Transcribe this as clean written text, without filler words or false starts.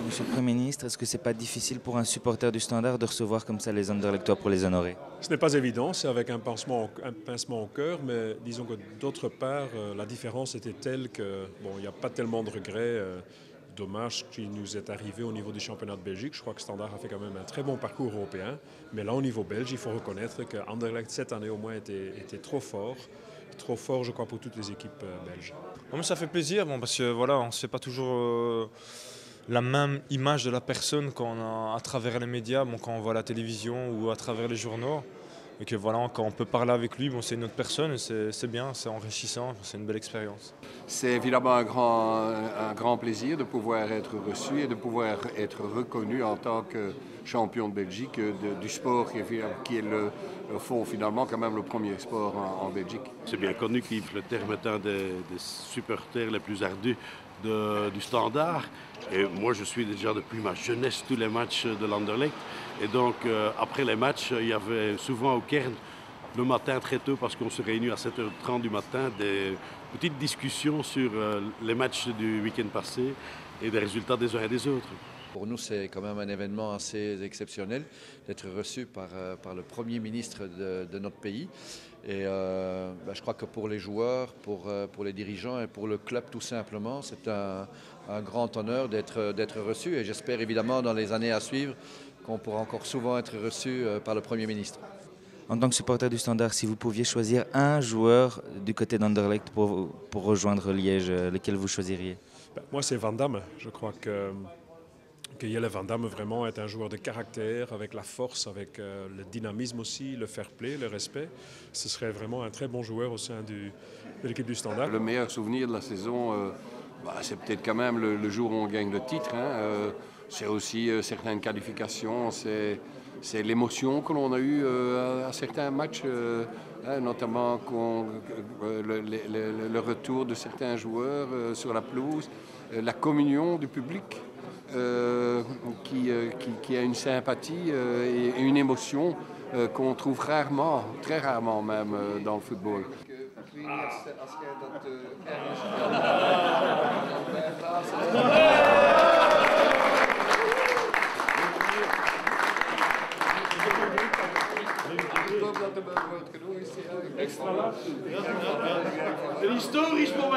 Monsieur le Premier ministre, est-ce que c'est pas difficile pour un supporter du Standard de recevoir comme ça les Anderlechtois pour les honorer? Ce n'est pas évident, c'est avec un pincement au cœur, mais disons que d'autre part, la différence était telle que bon, il n'y a pas tellement de regrets. Dommage ce qui nous est arrivé au niveau du championnat de Belgique. Je crois que Standard a fait quand même un très bon parcours européen. Mais là, au niveau belge, il faut reconnaître que Anderlecht, cette année au moins, était trop fort. Trop fort, je crois, pour toutes les équipes belges. Bon, ça fait plaisir, bon, parce que voilà, on ne sait pas toujours la même image de la personne qu'on a à travers les médias, bon, quand on voit la télévision ou à travers les journaux. Et que voilà, quand on peut parler avec lui, bon, c'est une autre personne, et c'est bien, c'est enrichissant, c'est une belle expérience. C'est évidemment un grand plaisir de pouvoir être reçu et de pouvoir être reconnu en tant que champion de Belgique du sport qui est au fond finalement quand même le premier sport en Belgique. C'est bien connu qu'Yves Le Terme est un des supporters les plus ardus du Standard. Et moi, je suis déjà depuis ma jeunesse tous les matchs de l'Anderlecht. Et donc, après les matchs, il y avait souvent au Cairn, le matin très tôt, parce qu'on se réunit à 7h30 du matin, des petites discussions sur les matchs du week-end passé et des résultats des uns et des autres. Pour nous, c'est quand même un événement assez exceptionnel d'être reçu par le Premier ministre de notre pays. Et je crois que pour les joueurs, pour les dirigeants et pour le club tout simplement, c'est un grand honneur d'être reçu. Et j'espère évidemment dans les années à suivre qu'on pourra encore souvent être reçu par le Premier ministre. En tant que supporter du Standard, si vous pouviez choisir un joueur du côté d'Anderlecht pour rejoindre Liège, lequel vous choisiriez? Moi, c'est Van Damme. Je crois que Jelle Van Damme vraiment est un joueur de caractère, avec la force, avec le dynamisme aussi, le fair play, le respect. Ce serait vraiment un très bon joueur au sein de l'équipe du Standard. Le meilleur souvenir de la saison, c'est peut-être quand même le jour où on gagne le titre. C'est aussi certaines qualifications, c'est l'émotion que l'on a eue à certains matchs, notamment le retour de certains joueurs sur la pelouse, la communion du public. Qui a une sympathie et une émotion qu'on trouve rarement, très rarement même, dans le football. Een historisch moment.